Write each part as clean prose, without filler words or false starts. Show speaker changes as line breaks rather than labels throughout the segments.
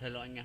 Hello anh em.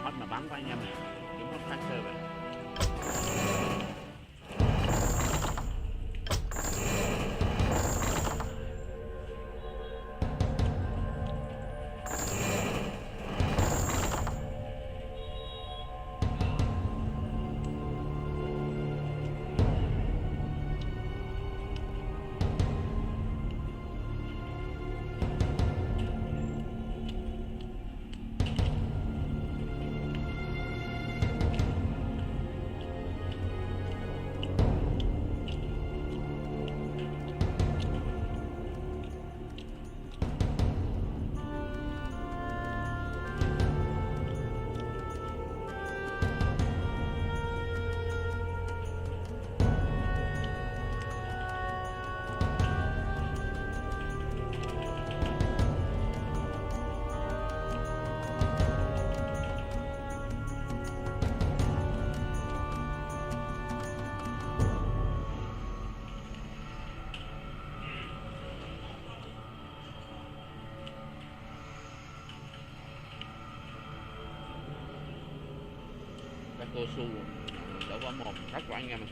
Hot mà bắn qua anh em này, kiếm hot hacker vậy. Cô su đổ vào một rất của anh em này.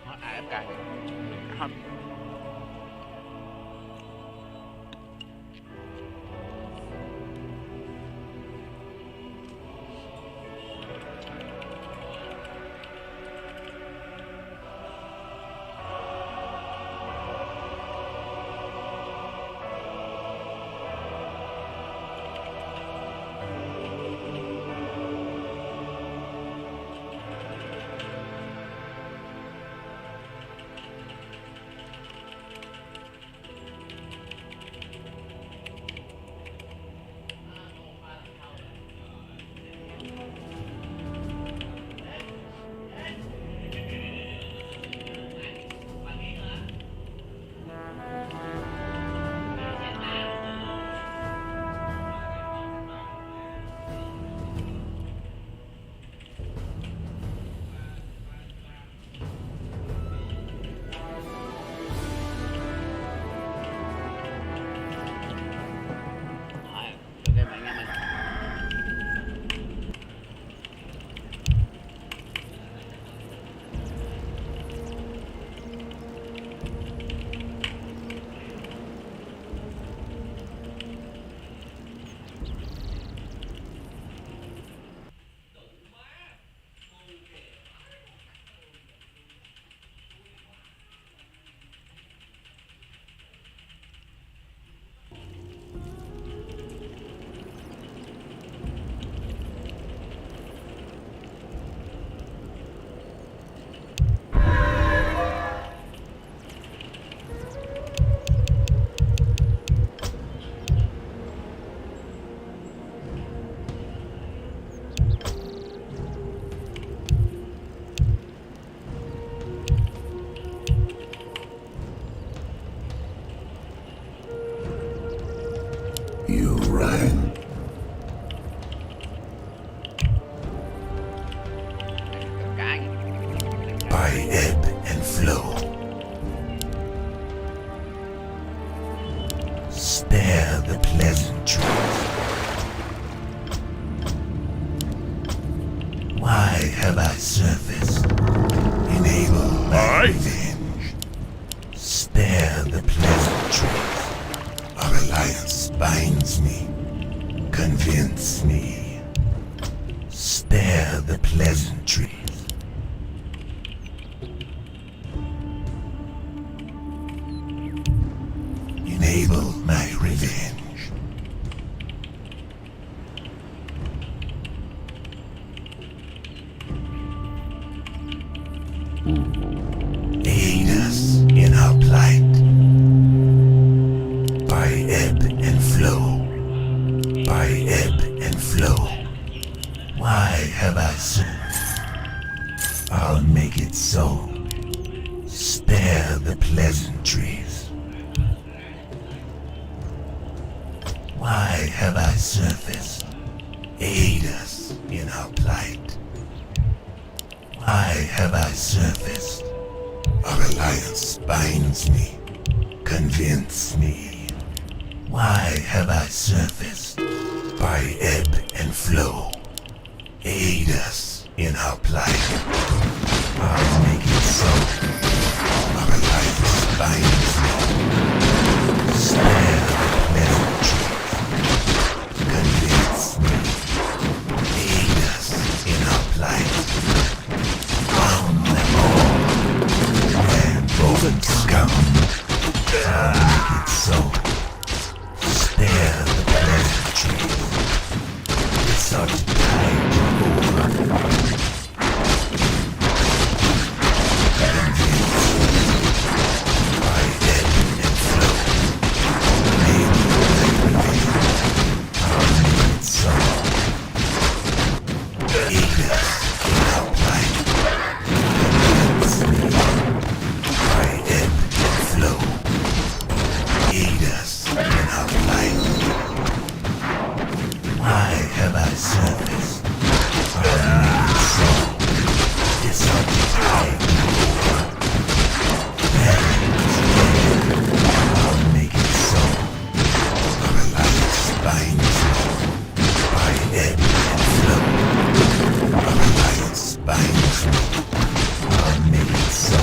Hot AFK hot.
You run.
Cái
By ebb and flow. Spare the pleasantries. Why have I surfaced? Enable my revenge. Spare the pleasantries. Our alliance binds me. Convince me. Spare the pleasantries. Enable my revenge. Aid us in our plight. By ebb and flow. By ebb and flow. Why have I served? I'll make it so. Spare the pleasantries. Why have I surfaced? Aid us in our plight. Why have I surfaced? Our alliance binds me. Convince me. Why have I surfaced? By ebb and flow. Aid us in our plight. I'll make it so. Our alliance binds me. Spare the pleasantries. Convince me. Aid us in our plight. Found them all. And broken scum. I'll make it so. Spare the pleasantries. It's our time over. Convince me. By ebb and flow. Maybe my revenge. I'll make it so. Aid us in our plight. Convince me. By ebb and flow. Aid us in our plight. Why have I surfaced? I'll make it so. It's our time over. I'll make it so. Our alliance binds me. By ebb and flow. Our alliance binds me. I'll make it so.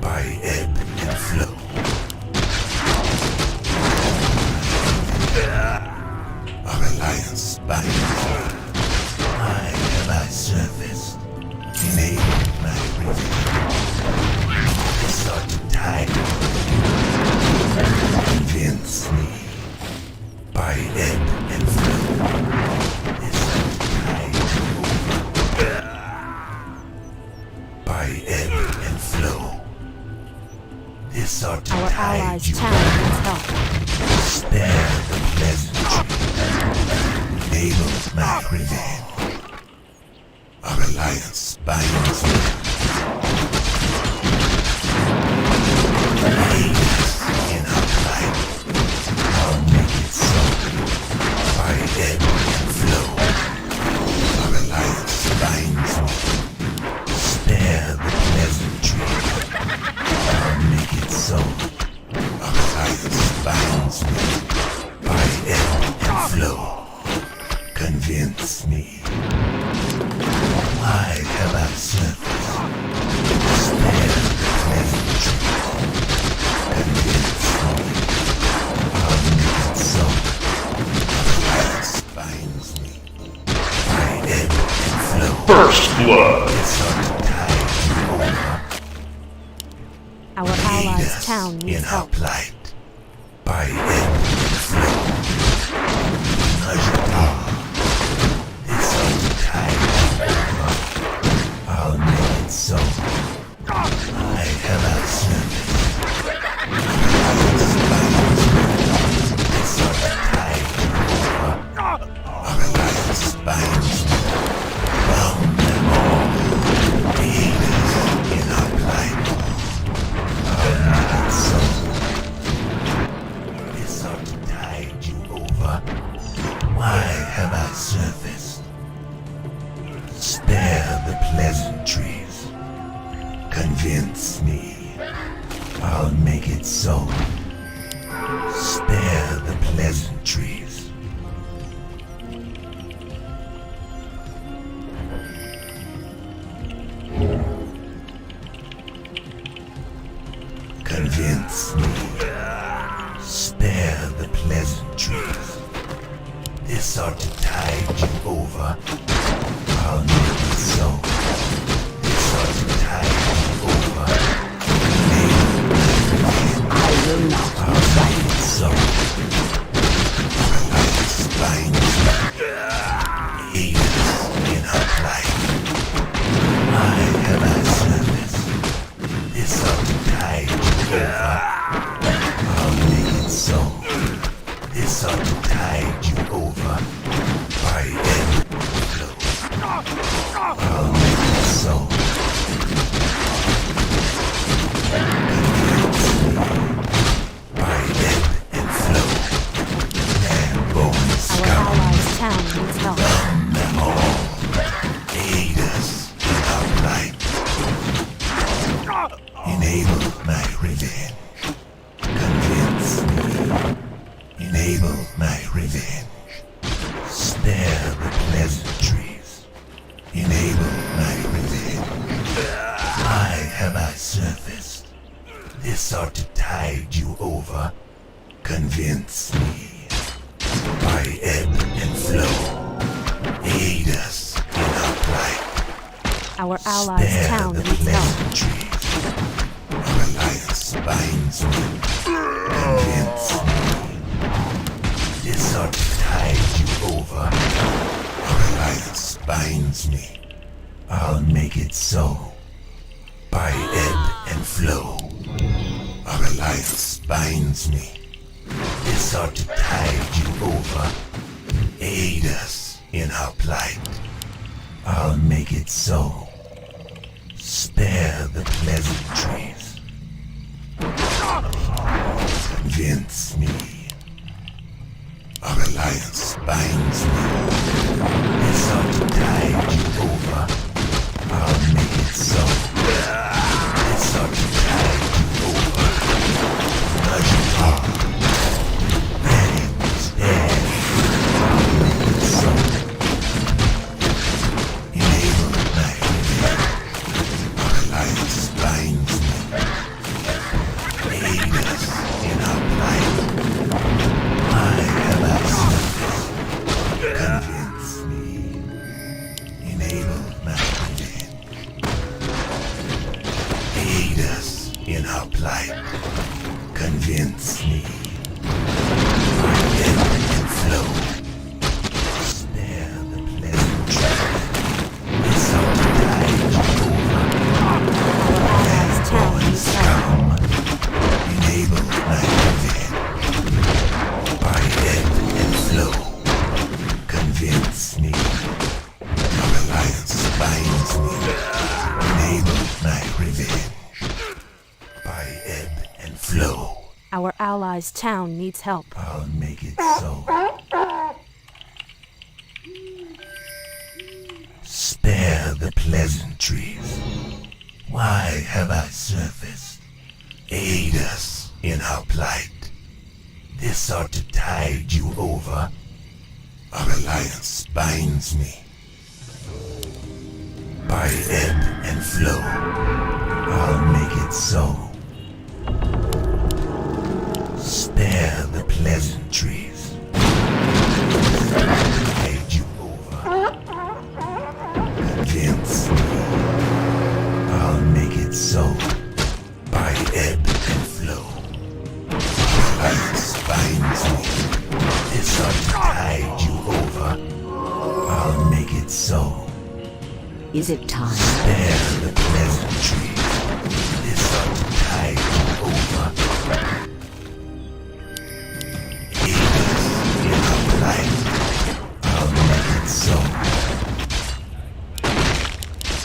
By ebb and flow. Our alliance binds me. Why have I surfaced? Enable my revenge. It's our time. Convince me. By ebb and flow. It's our time. By ebb and flow. This ought to
Our
tide
allies'
you
town needs help.
Spare the pleasantry. Enable my revenge. Our alliance binds me. Aid us in our plight. I'll make it so. By ebb and flow. Our alliance binds me. Spare the pleasantry. I'll make it so. Our alliance binds me. By ebb and flow. Convince me. Why have I surfaced? Spare the pleasantry. Convince me. I'll make it so. Our alliance binds me. By ebb and flow.
First blood.
It's our time over.
Our
Aid
allies'
us
town needs
in our
help.
plight. By ebb and flow. Measure it's our time over. I'll make it so. I have our service. It's our time over. Our alliance binds me. Bound them all. Aid us in our plight. I'll make it so. It's our tide Why have I surfaced? Spare the pleasantries. Convince me. I'll make it so. Spare the pleasantries. Convince me. Spare the pleasantries. This ought to tide you over. I'll make it so. This ought to tide you over.
I will not
I'll make it so. Like spines, haters in her plight. Why have I surfaced? This ought to tide you over. I'll make it so. This ought to tide you over. By ebb and flow. I'll make it so. By ebb and flow. Lambo and
Our
scum.
allies' town needs help.
From them all. Aid us in our plight. Enable my revenge. Convince me. Enable my revenge. Spare the pleasantries. Enable my revenge. Why have I surfaced? This ought to tide you over. Convince me. By ebb and flow. Aid us in our plight.
Our allies'
Spare
town
the
needs help.
pleasantries. Our alliance binds me. Convince me. This ought to tide you over. Our alliance binds me. I'll make it so. By ebb and flow. Our alliance binds me. This ought to tide you over. Aid us in our plight. I'll make it so. Spare the pleasantries. Convince me. Our alliance binds me. This ought to tide you over. I'll make it so. This ought to tide you over. As you are. Ready, stand. I'll make it so. Enable my revenge. Our alliance binds me. Aid us in our plight. Why have I surfaced? Convince me. Enable my revenge. Aid us in our plight. Convince me. Ebb and flow. Spare the pleasantries. This ought to tide you over.
Our allies' town needs help.
Scum. Enable my revenge. By ebb and flow. Convince me. Our alliance binds me. Enable my revenge. By ebb and flow.
Our allies' town needs help.
I'll make it so. Spare the pleasantries. Why have I surfaced? Aid us in our plight. This ought to tide you over. Our alliance binds me. By ebb and flow. I'll make it so. Spare the pleasantries. Tide you over. Convince me. I'll make it so. By ebb and flow. Alliance binds me. This ought to tide you over. I'll make it so.
Is it time?
Spare the pleasantries. This ought to tide you over. Aid us in our plight. I'll make it so.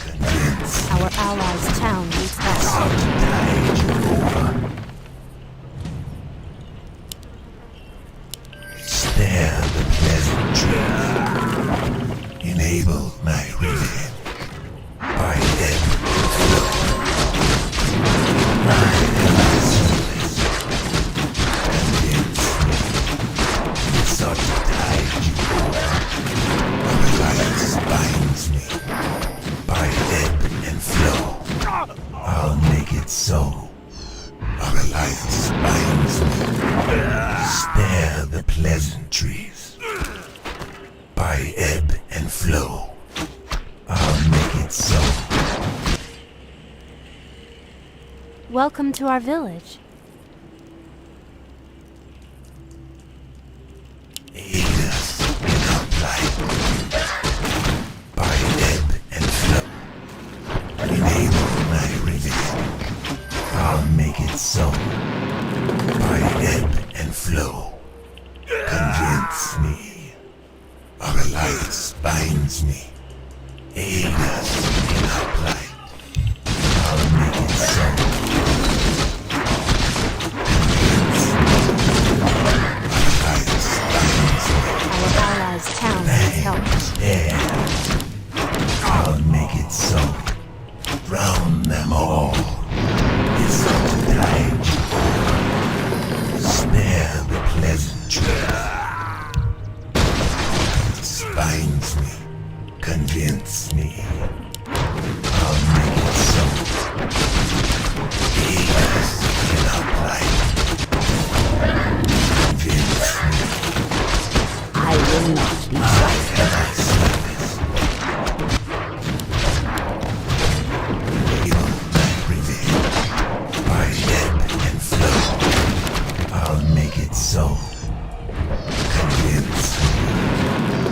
Convince
Our allies' town needs
this
help.
ought to tide you over. Spare the pleasantries. Enable my rhythm by ebb and flow. Why have I service? Convince me. It's ought to tide you over. Our alliance binds me by ebb and flow. I'll make it so. Our alliance binds me. Spare the pleasantries. By ebb and flow. I'll make it so.
Welcome to our village.
Aid us in our plight. By ebb and flow. Enable my revenge. I'll make it so. By ebb and flow. Convince me. Our alliance binds me. Aid us in our plight. I'll make it so. Convince me. Our alliance binds me.
Our allies' town needs help.
Yeah. I'll make it so. Drown them all. It's all time. Spare the pleasantries. Binds me, convince me. I'll make it so. Aid us in our plight. Convince me.
I will not be
I have my service. Enable my revenge by ebb and flow. I'll make it so. Convince me.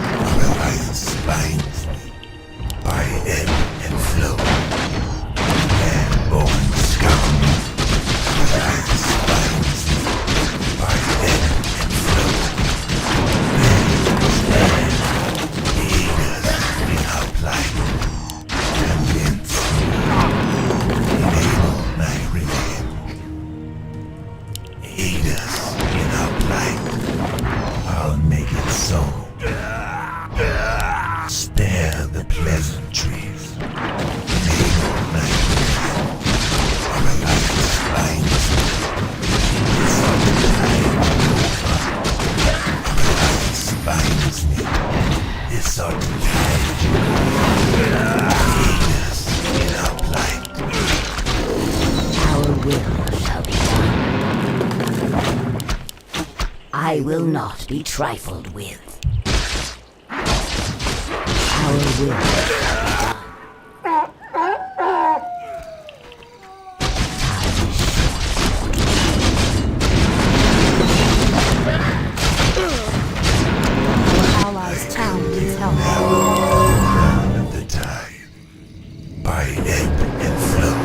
Our alliance binds me by ebb and flow. Land-born scoundrel. Our alliance binds me by ebb and flow. Land, aid us in our plight. Convince me. Enable my revenge. Aid us in our plight. I'll make it so. Spare the pleasantries. Enable my revenge. Our alliance binds me. It's all the time over. Our alliance binds me. It's all the time over. Aid us in our plight.
Our will shall be done. I will not be trifled with. Our will shall be done. Time is
Our allies' town needs help.
Round of the tide. By ebb and flow.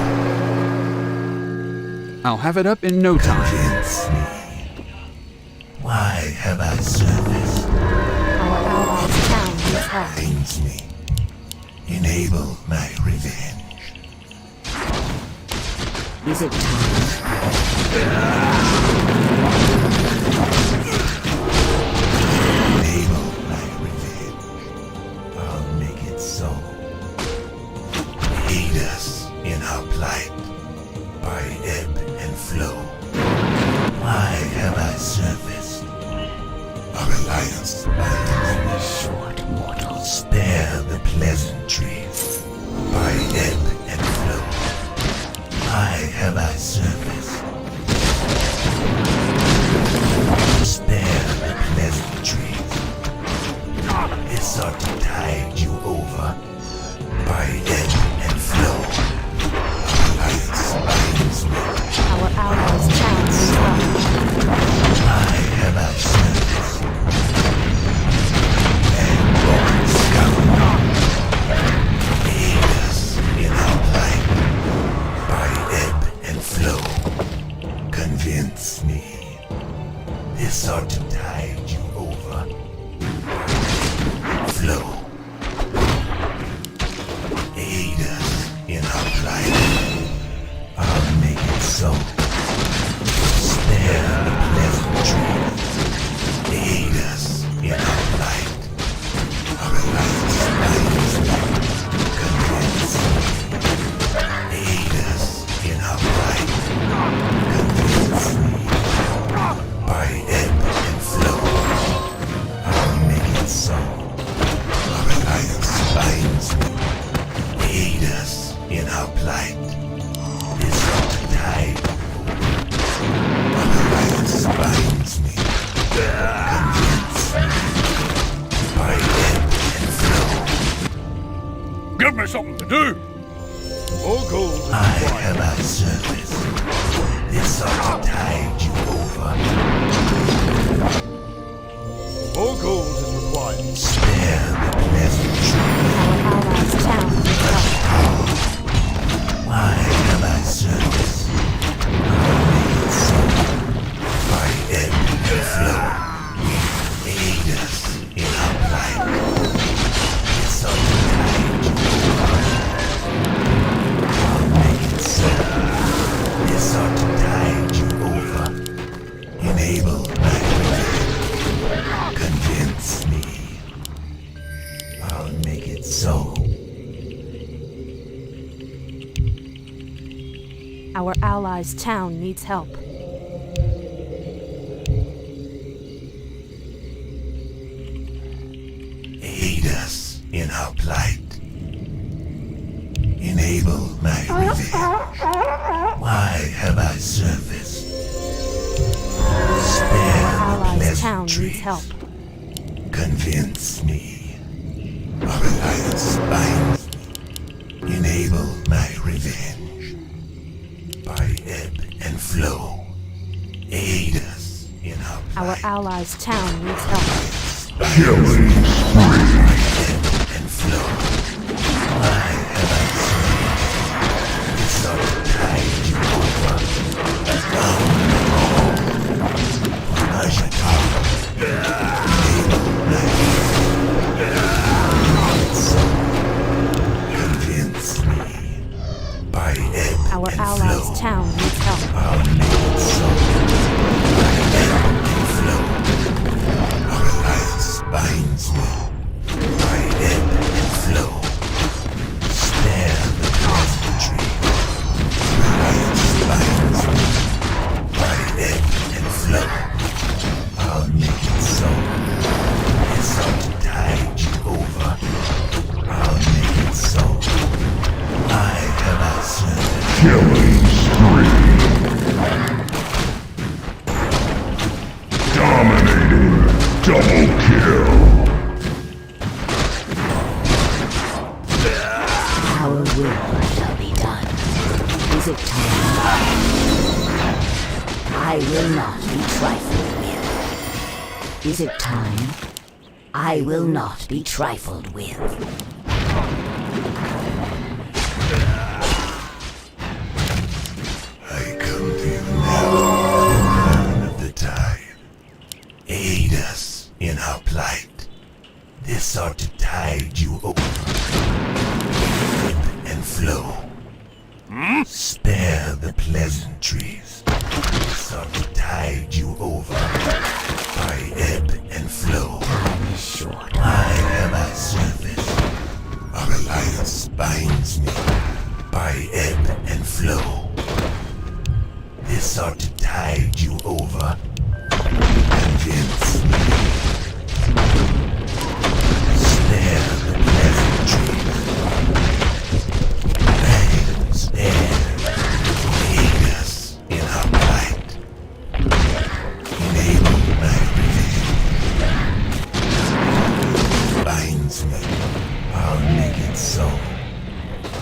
I'll have it up in no time.
Convince me. Why have I serviced?
Our allies' town needs help.
Binds me. Enable my revenge.
Is it time?
Enable my revenge. I'll make it so. Aid us in our plight. By ebb and flow. Why have I serviced? Our alliance binds me.
Short mortals.
Spare the pleasantries. By ebb and flow. Why have I serviced? Spare the pleasantries. It's ought to tide you over. By ebb and flow. Our alliance binds me.
Our allies' town needs help.
Why have I serviced? And scoundrel. Aid us in our plight. By ebb and flow. Convince me. This ought to tide you over. Flow. Aid us in our plight. I'll make it so. Spare the pleasantries. Aid us in our plight. Our alliance binds Convince me by ebb and flow.
Give me something to do. More gold.
I have our service. This ought to tide you over.
More gold is required.
Spare the pleasant
Our allies' town needs help.
Why have I service? I'll make it so. By ebb and flow. Aid us in our plight. It's ought to tide you over. I'll make it so. This ought to tide you over. Enable my will. Convince me. I'll make it so.
Our allies' town needs help.
Aid us in our plight. Enable my revenge. Why have I service? Spare
Our
the
allies' town needs
pleasantries.
help.
Convince me. Our alliance binds me. Enable my revenge. By ebb and flow. Aid us in our
Our
plight.
allies' town needs help.
Killing spree. Ebb and flow. Why have I served? It's ought to tide you over. Down the road. Ajata. Enable my so convince me. By ebb
Our
and
allies'
flow.
town needs help.
I'll make it so. By ebb and flow. Our alliance binds me. By ebb and flow. Spare the pleasantry. Our alliance binds me. By ebb and flow. I'll make it so. It's ought to tide you over. I'll make it so. I have our service. Killing spree. Dominating. Double kill.
Our will shall be done. Is it time? I will not be trifled with. Is it time? I will not be trifled with.
I come to you now, man of the tide. Aid us in our plight. This ought to tide you over. Ebb and flow. Spare the pleasantries. This ought to tide you over. By ebb and flow.
Time is short.
Why have I service? Our alliance binds me. By ebb and flow. This ought to tide you over. Convince me. Spare the pleasantries. Bangs air. Aid us in our plight. Enable my revenge. Binds me. I'll make it so.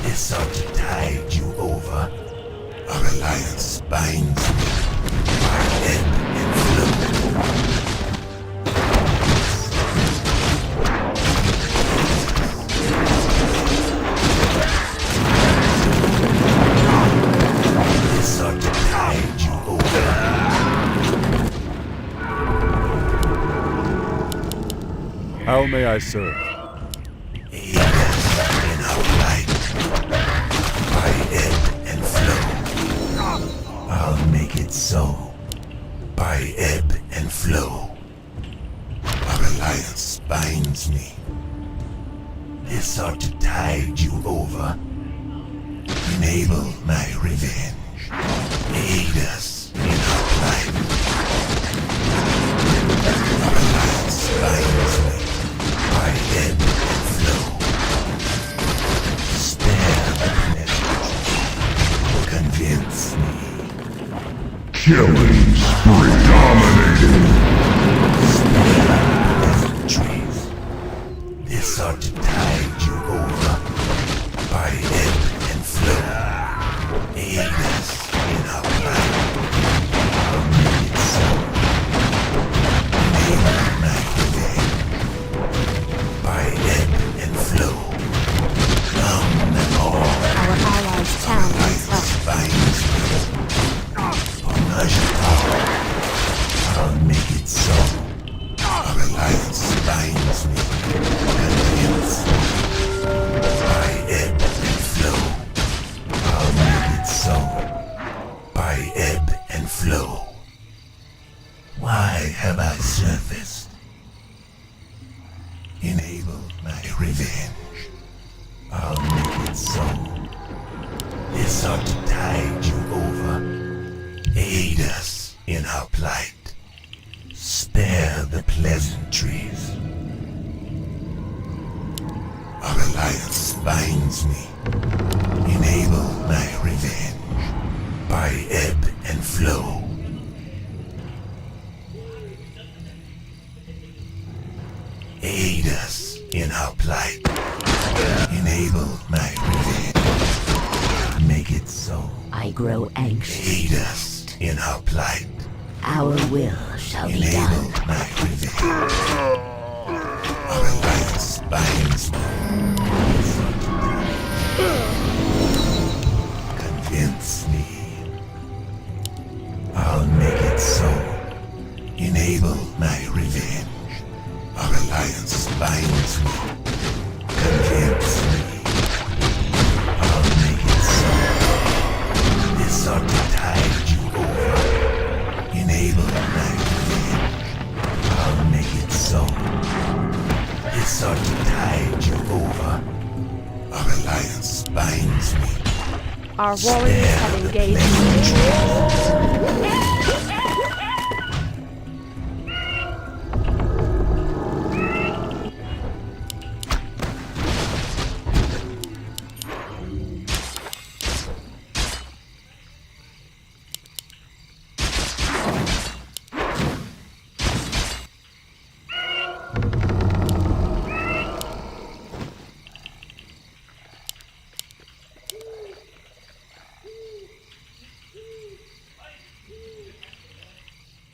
This ought to tide you over. Our alliance binds me. By ebb and flow. This ought to tide you over.
How may I serve?
Aid us in our plight. By ebb and flow. I'll make it so. By ebb and flow. Our alliance binds me. This ought to tide you over. Enable my revenge. Aid us in our plight. Our alliance binds me. By ebb and flow. Spare the pleasure. Convince me. Killing spree. Dominating. my revenge. I'll make it so. This ought to tide you over. Aid us in our plight. Spare the pleasantries. Our alliance binds me. Enable my revenge by ebb and flow. Aid us in our plight. Enable my revenge. Make it so.
I grow anxious.
Aid us in our plight.
Our will shall be
Enable
done.
my revenge. Our alliance binds me. Convince me. I'll make it so. Enable my revenge. Our alliance binds me. Convince me. I'll make it so. This ought to tide you over. Enable my revenge. I'll make it so. This ought to tide you over. Our alliance binds me.
Our warriors have engaged.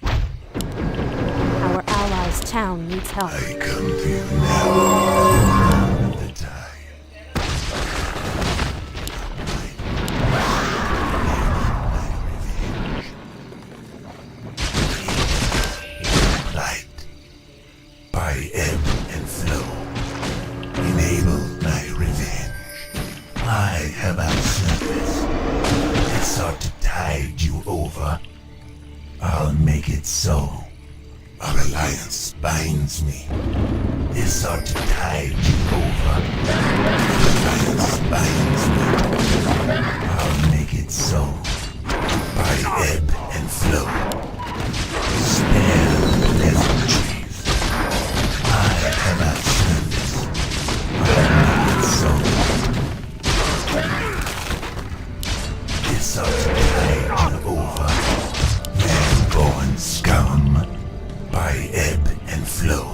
Our allies' town needs help.
I come to you now. The time. Light. By ebb and flow. Enable my revenge. I have outsurfaced. This ought to tide you over. I'll make it so. Our alliance binds me. This ought to tide you over. Our alliance binds me. I'll make it so. By ebb and flow. Spare the pleasantries. I have outsurfaced. I'll make it so. This ought to tide you over. Man-born scum. By ebb and flow.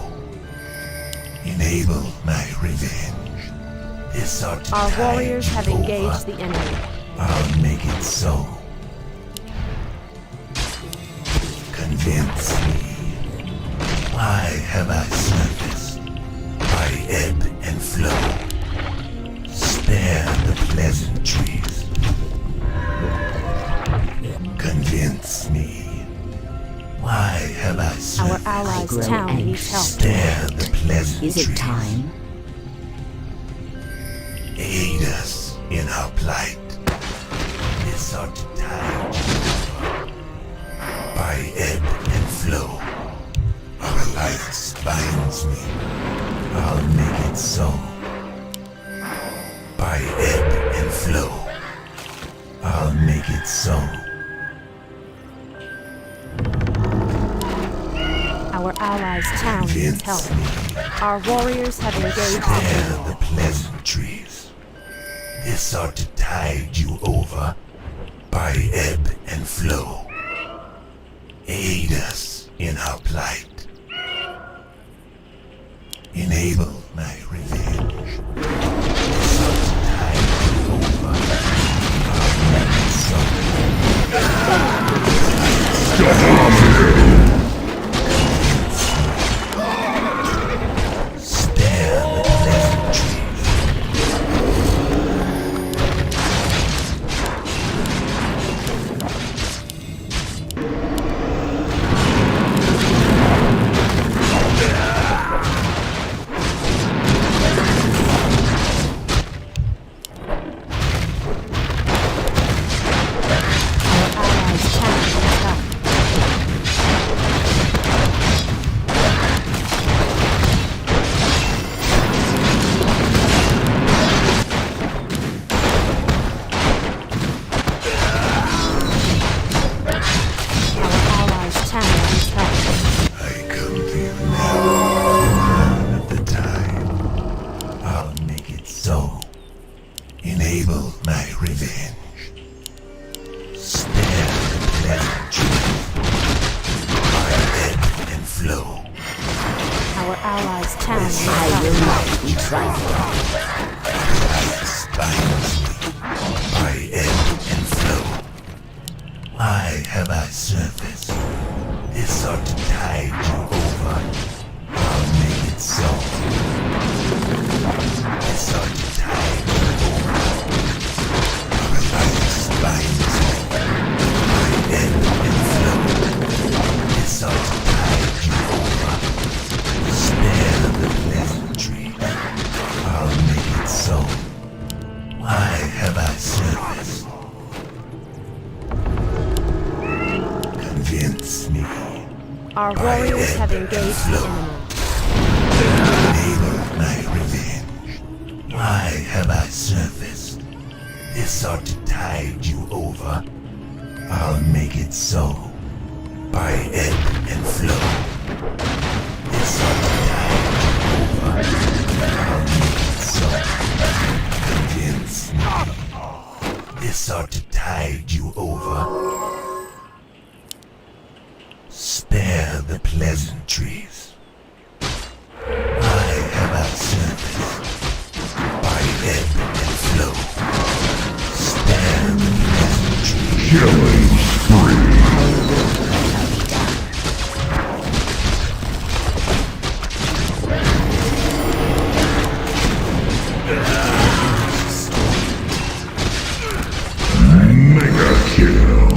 Enable my revenge. This ought to
Our
tide
warriors
you
have
over.
engaged the enemy.
I'll make it so. Convince me. Why have I surfaced? By ebb and flow. Spare the pleasantries. Convince me. Why have I
Our
surfaced?
allies'
grow
town needs help.
Spare the pleasantries.
Is it time?
Aid us in our plight. This ought to tide you over. By ebb and flow. Our alliance binds me. I'll make it so. By ebb and flow. I'll make it so.
Our allies' town needs help.
Convince me.
Our warriors have engaged the
Spare
enemy.
the pleasantries. This ought to tide you over. By ebb and flow. Aid us in our plight. Enable my revenge. This ought to tide you over. I'll make it so. Spare the pleasantries.
Our allies' town needs
I will
help.
not be trifled.
Binds me by ebb and flow. Why have I surfaced? This ought to tide you over. I'll make it so. This ought to tide you over. Our lives binds me by ebb and flow. This ought to tide you over. Spare the pleasantry. I'll make it so. Why have I surfaced? Convince me.
Our warriors have engaged the enemy.
Enable my revenge. Why have I surfaced? This ought to tide you over. I'll make it so. By ebb and flow. This ought to tide you over. I'll make it so. Convince me. This ought to tide you over. Spare the pleasantries. Why have I surfaced? By ebb and flow. Spare the pleasantries. Killing spree. Mega kill.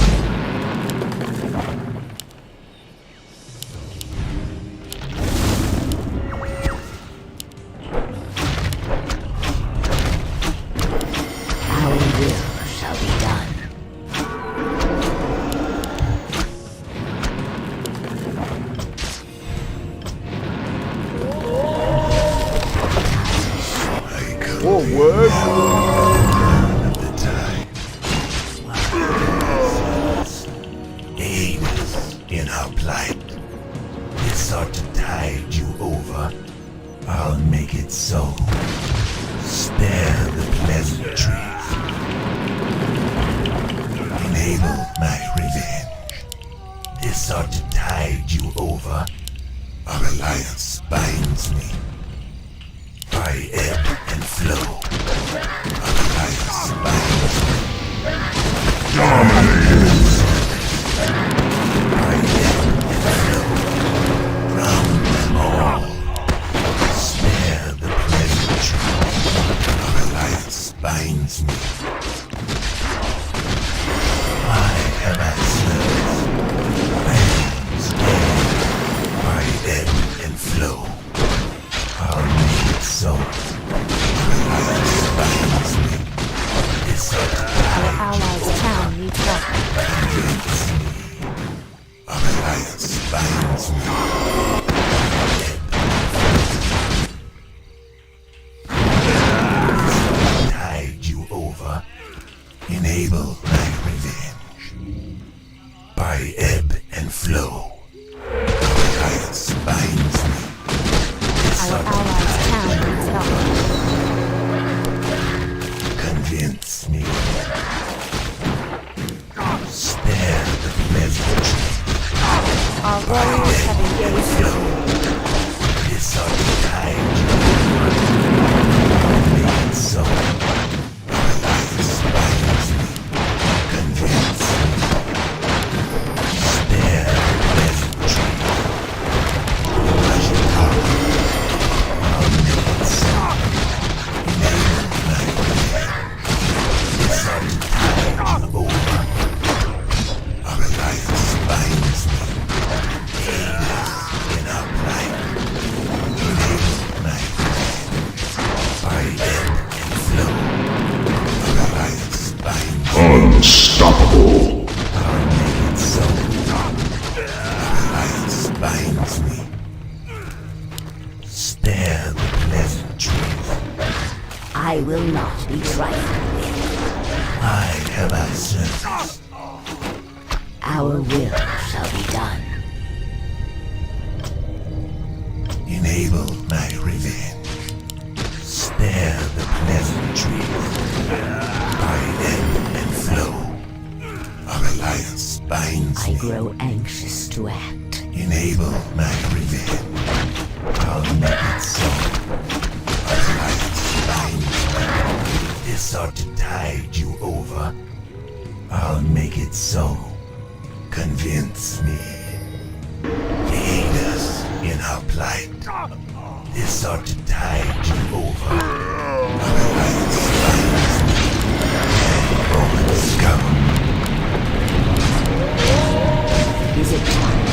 Our will shall be done.
Forward.
The time. Aid us in our plight. This ought to tide you over. I'll make it so. Spare the pleasantries. Enable my revenge. This ought to tide you over. Our alliance binds me. By ebb and flow. Our alliance binds me. Dominated. By ebb and flow. Round them all. Spare the pleasantry. Our alliance binds me. Why have I served? Rams dead. By ebb and flow. I'll make it so. Our alliance binds me. This ought to
Our
tide
allies' town needs help.
convince me. Our alliance binds me. Tide you over. Enable my revenge. By ebb and flow. Our alliance binds me. This
Our
ought to
allies' town needs help.
convince me. Spare the pleasantry.
Our warriors have engaged the enemy.
This ought to tide you. Make it so. Our alliance binds me. Convince me. Spare the pleasantry. Rush it out. I'll make it so. Enable my revenge. This ought to tide you over. Our alliance binds me. Aid us in our plight. Enable my revenge. By ebb and flow. Our alliance binds me.
Unstoppable.
I'll make it so. Our alliance binds me. Spare the pleasantries.
I will not be trifled with.
Why have I surfaced?
Our will shall be done.
Enable my revenge. Spare the pleasantries. By ebb and flow. Our alliance binds
I
me.
grow anxious to act.
Enable my revenge. I'll This ought to tide you over. Otherwise, finds me. Roman scum.
Is it time?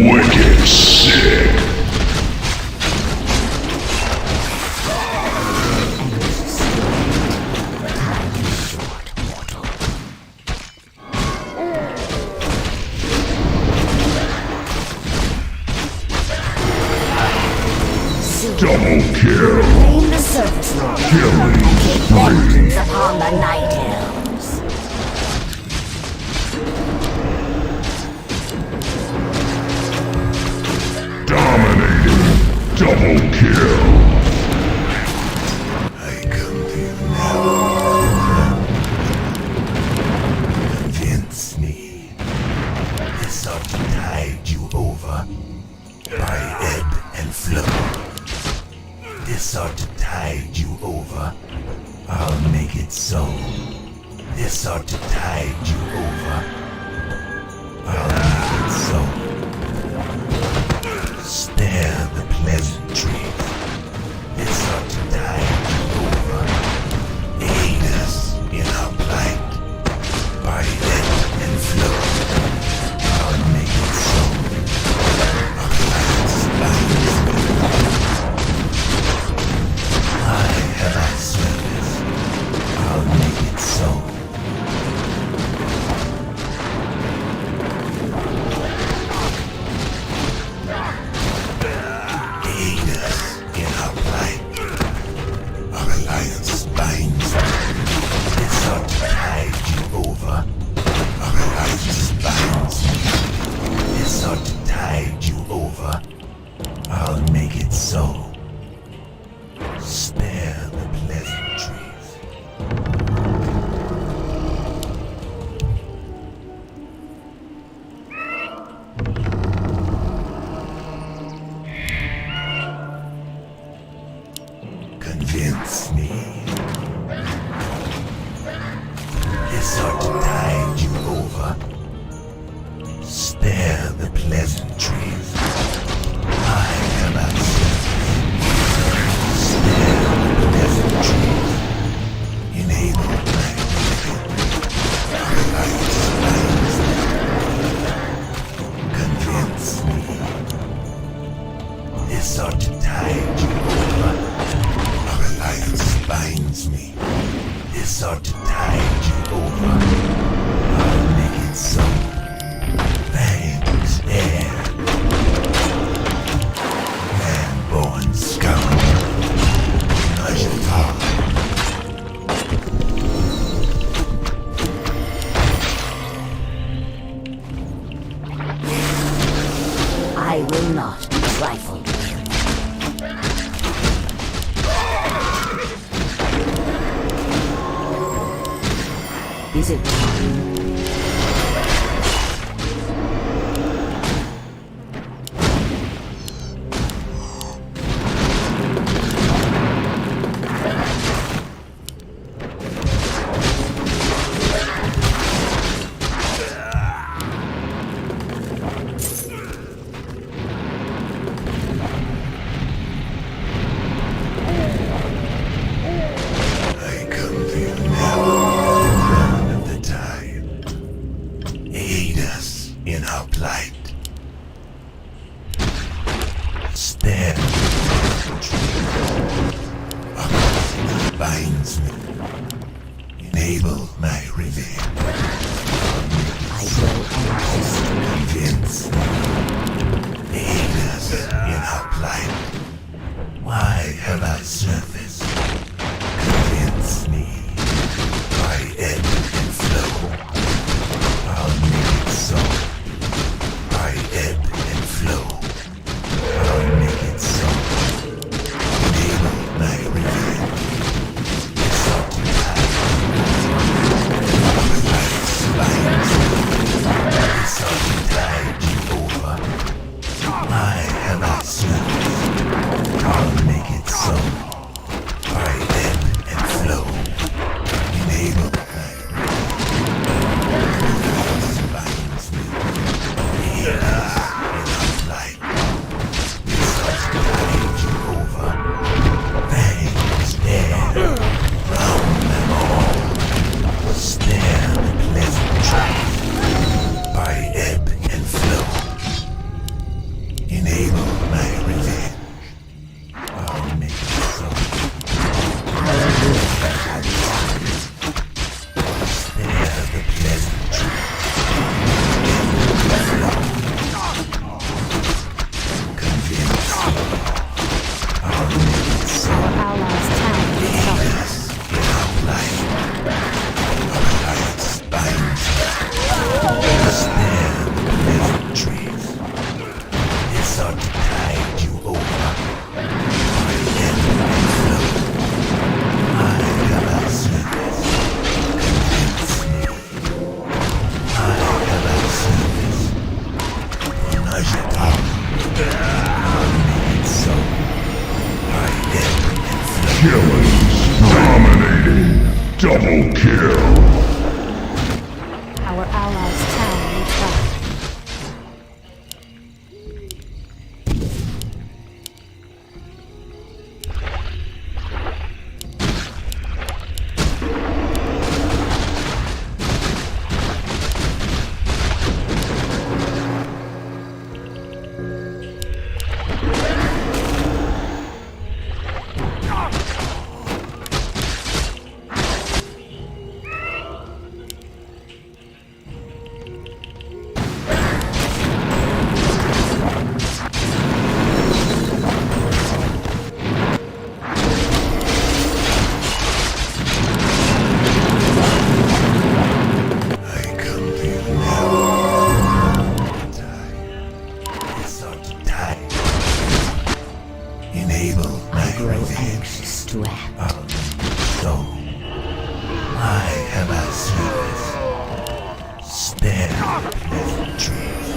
Wicked sick.
Time is short, mortal.
Double kill.
Claim the surface lord
Killing
and take
spree.
vengeance upon the night elves.
Dominating. Double kill.
I come to you now. Convince me. This ought to tide you over. By ebb and flow. This ought to tide you over. I'll make it so. This ought to tide you over. I'll make it so. Spare the pleasantries. This ought to tide you over. Aid us in our plight. By ebb and flow. I'll make it so. Our lights binds me. I have our service. I'll make it so. Aid us in our plight. Our alliance binds me. This ought to tide you over. Our alliance binds me. This ought to tide you over. I'll make it so. Spare the pleasantries. Convince me. This ought to tide you over. Spare the pleasantries. I am absent. Spare the pleasantries. Enable my living. Our lights binds me. Convince me. This ought to tide you over. Our alliance binds me. This ought to tide you over. I'll make it so. Thanks, air. Man-born scum. Ajata.
I will not be trifled with. Is it time?
I come to you now, Son of the Tide. Aid us in our plight. Spare me. Binds me. Enable my revenge.
I will
Convince me. Aid us in our plight. Why have I surfaced? Convince me. By ebb and flow. I'll make it so. By ebb and flow. I'll make it so. Enable my revenge. This ought to tide. Our lights binds me. This ought to tide you over. Why have I surfaced? I'll make it so. By ebb and flow. Enable my revenge. Binds me. Aid us in our plight.
Dominating. Double kill.
Our allies' town needs help.
I come to you now. It's not time. Enable my
I grow
revenge.
anxious to act.
So, why have I service? Spare pleasantries.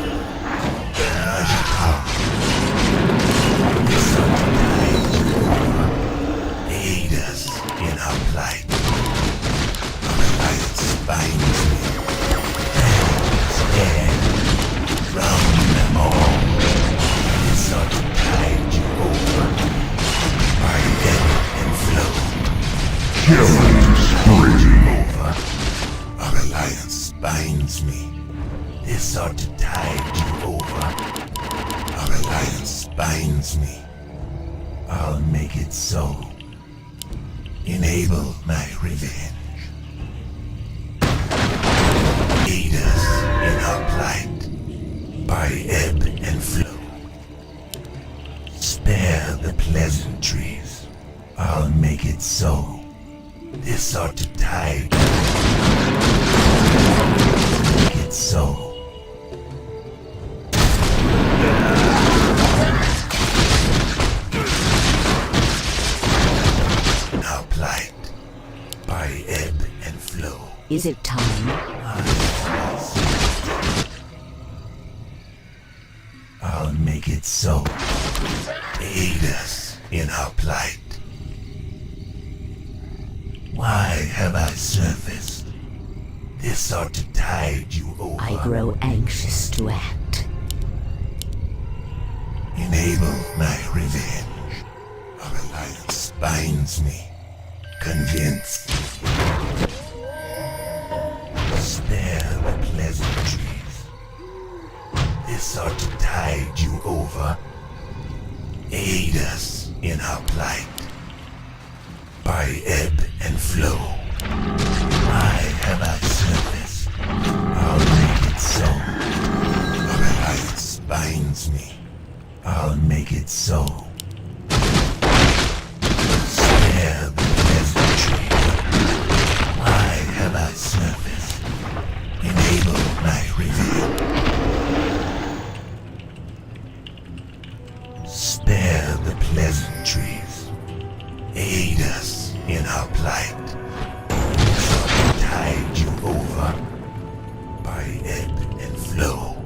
It's not time. Aid us in our plight. Our alliance binds me. Stand. Round them all. It's not tide you over. By ebb and flow.
Killing spree.
Over. Our alliance binds me. This ought to tide you over. Our alliance binds me. I'll make it so. Enable my revenge. Aid us in our plight. By ebb and flow. Spare the pleasantries. I'll make it so. This ought to tide. Make it so. Our plight. By ebb and flow.
Is it time?
I'll make it so. Aid us in our plight. Why have I surfaced? This ought to tide you over.
I grow anxious to act.
Enable my revenge. Our alliance binds me. Convince. Spare the pleasantries. This ought to tide you over. Aid us in our plight. By ebb and flow. Why have I surfaced? I'll make it so. Our alliance binds me. I'll make it so. Spare the pleasantry. Why have I surfaced? Enable my revenge. Spare the pleasantries. Aid us in our plight. Tide you over. By ebb and flow.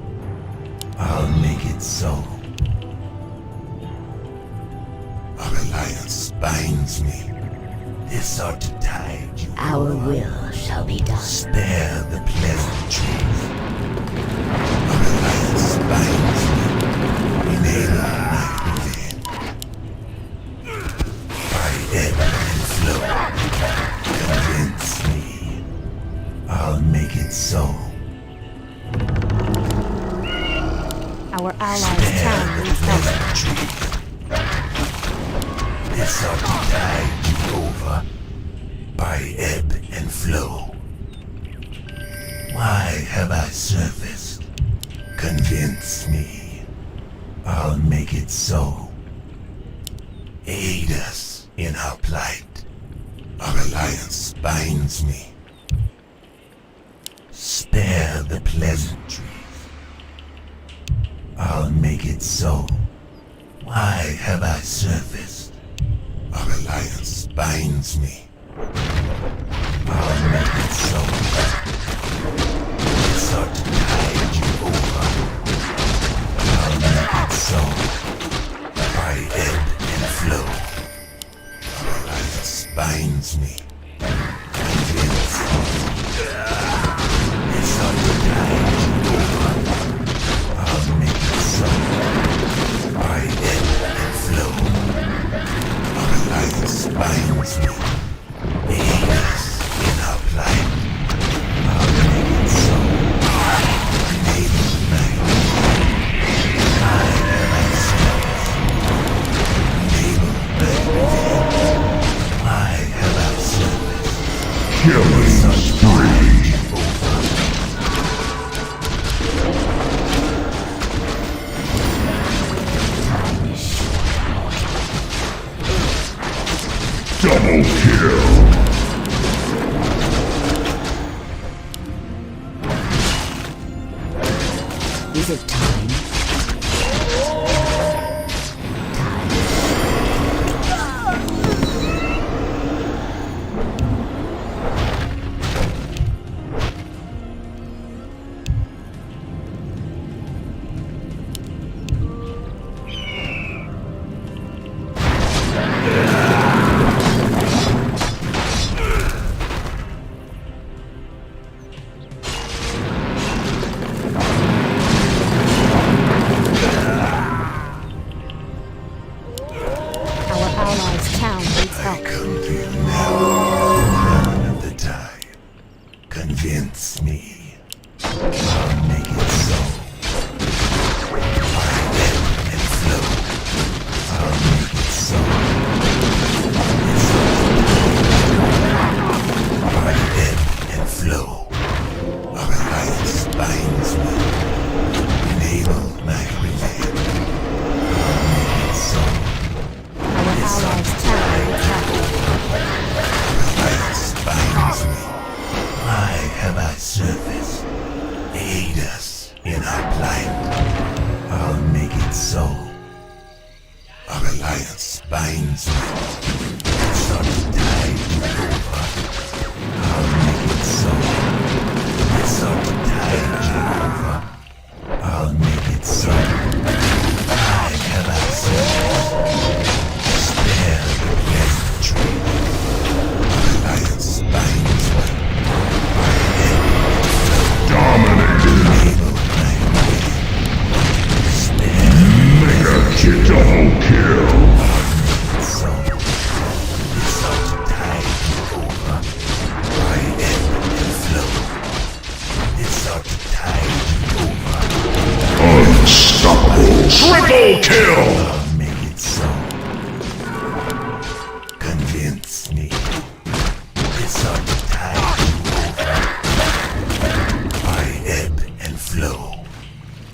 I'll make it so. Our alliance binds me. This ought to tide you
Our
over.
will shall be done.
Spare the pleasantries. Our alliance binds me. Enable my revenge. By ebb and flow. Convince me. I'll make it so.
Our allies' town needs help.
Pleasantries. This ought to tide you over. By ebb and flow. Why have I surfaced? Convince me. I'll make it so. Aid us in our plight. Our alliance binds me. Spare the pleasantries. I'll make it so. Why have I surfaced? Our alliance binds me. I'll make it so. This ought to tide you over. I'll make it so. By ebb and flow. Our alliance binds me. Convince me. This ought to die over. I'll make it so. By ebb and flow. Our alliance binds me. Aid us in our plight. I'll make it so. Enable night. I have ourselves. Enable night revenge. I have ourselves.
Killing spree. Double kill.
Is it time? Time.
Our allies' town needs
I
help.
come to you now, Crown of the Tide. Convince me. I'll make it so. By ebb and flow. I'll make it so. By ebb and flow. Our alliance binds me. Enable my revenge. I'll make it so.
Our allies' town needs help.
Alliance binds me. I have our service. Aid us in our plight. I'll make it so. Our alliance binds me. It's on the tide over. I'll make it so. It's on the tide over. I'll make it so. I have our service. Spare the pleasantry. Alliance binds me.
Dominated.
Spare
Mega double kill.
so. This ought to tide over. By ebb and flow. This ought to tide over.
Unstoppable. Triple kill.
I'll make it so. Convince me. This ought to tide over. By ebb and flow.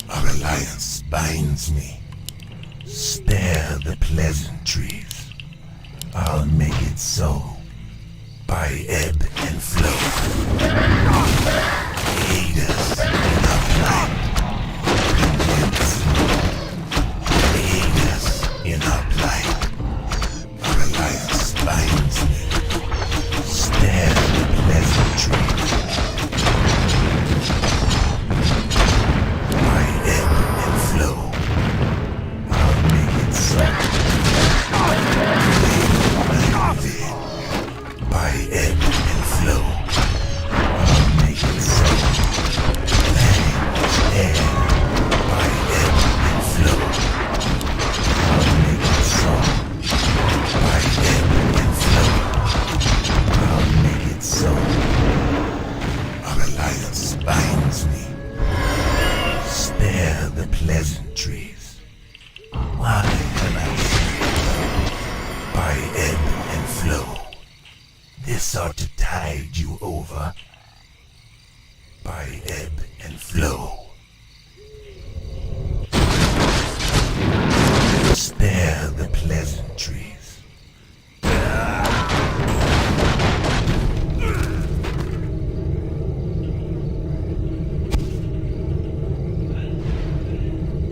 Our alliance binds me. Spare the pleasantries. I'll make it so. By ebb and flow. Aid us in our plight. Convince me. Aid us in our plight. Our alliance binds me. Spare the pleasantries. By ebb and flow. I'll make it so. By ebb and flow. I'll make it so. By ebb and flow. I'll make it so. By ebb and flow. I'll make it so. Our alliance binds me. Spare the pleasantries. Why am I here? By ebb and flow. This ought to tide you over. By ebb and flow. Spare the pleasantries.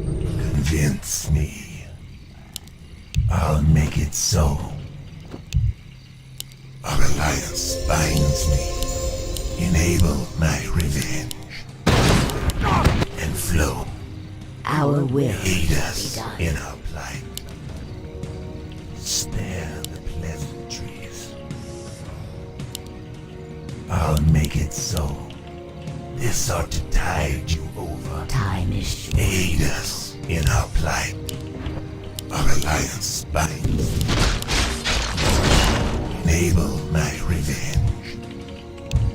Convince me. I'll make it so. Our alliance binds me. Enable my revenge. And flow.
Our will
Aid
be
us
done.
in our plight. Spare the pleasantries. I'll make it so. This ought to tide you over.
Time is short.
Aid us in our plight. Our alliance binds. Enable my revenge.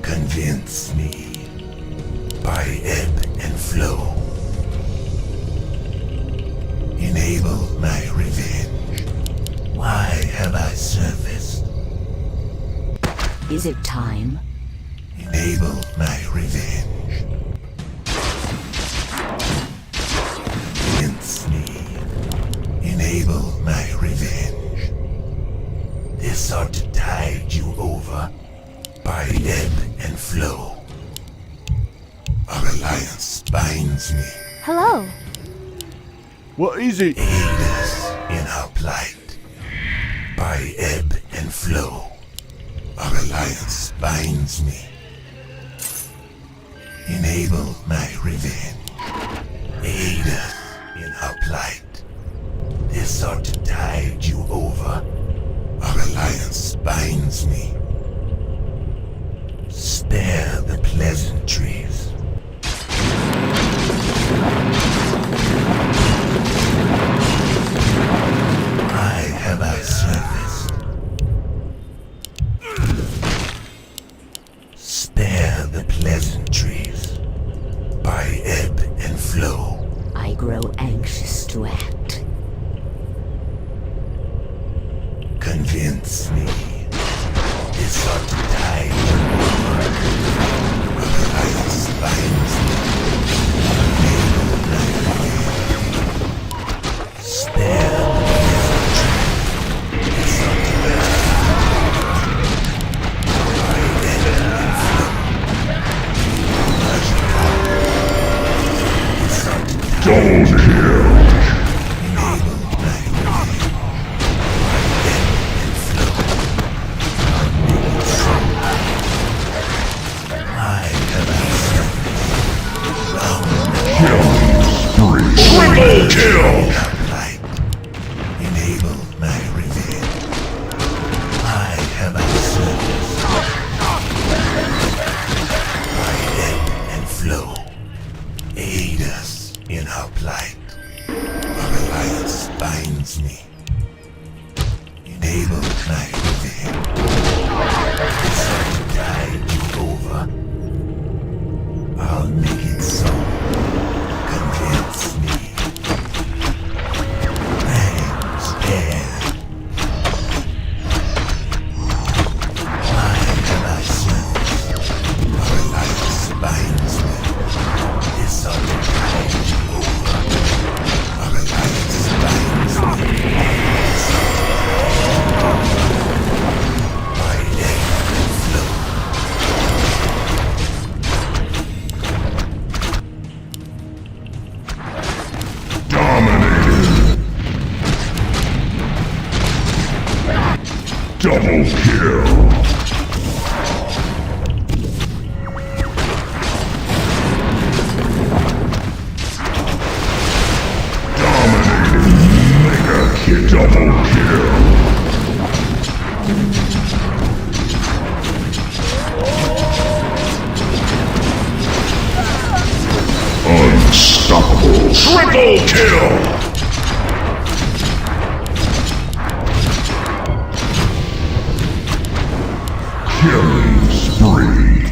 Convince me by ebb and flow. Enable my revenge. Why have I surfaced?
Is it time?
Enable my revenge. Convince me. Enable my revenge. This ought to tide you over by ebb and flow. Our alliance binds me.
Hello.
What is it?
Aid us in our plight by ebb and flow. Our alliance binds me. Enable my revenge. Aid us in our plight. This ought to tide you over. Our alliance binds me. Spare the pleasantries. Why have I surfaced? Spare the pleasantries. By ebb and flow.
I grow anxious to act.
Convince me. This ought to tide you over. Our alliance binds me. Enable my revenge. Spare the pleasantries. This ought to tide by ebb and flow. This ought to
Double kill.
enable my revenge.
Triple kill.
Light, enable my revenge. Why have I surfaced? By ebb and flow, aid us in our plight. Our alliance binds me. Enable my revenge. This ought to tide you over. I'll make it so. Convince me. Thanks, yeah. Why have I surfaced? Our alliance binds me. This ought to tide you over. Our alliance binds me. This ought to tide you over. By ebb and flow.
Dominated. Double kill. Dominated. Mega kill. Double kill. Unstoppable. Triple kill. Killing spree.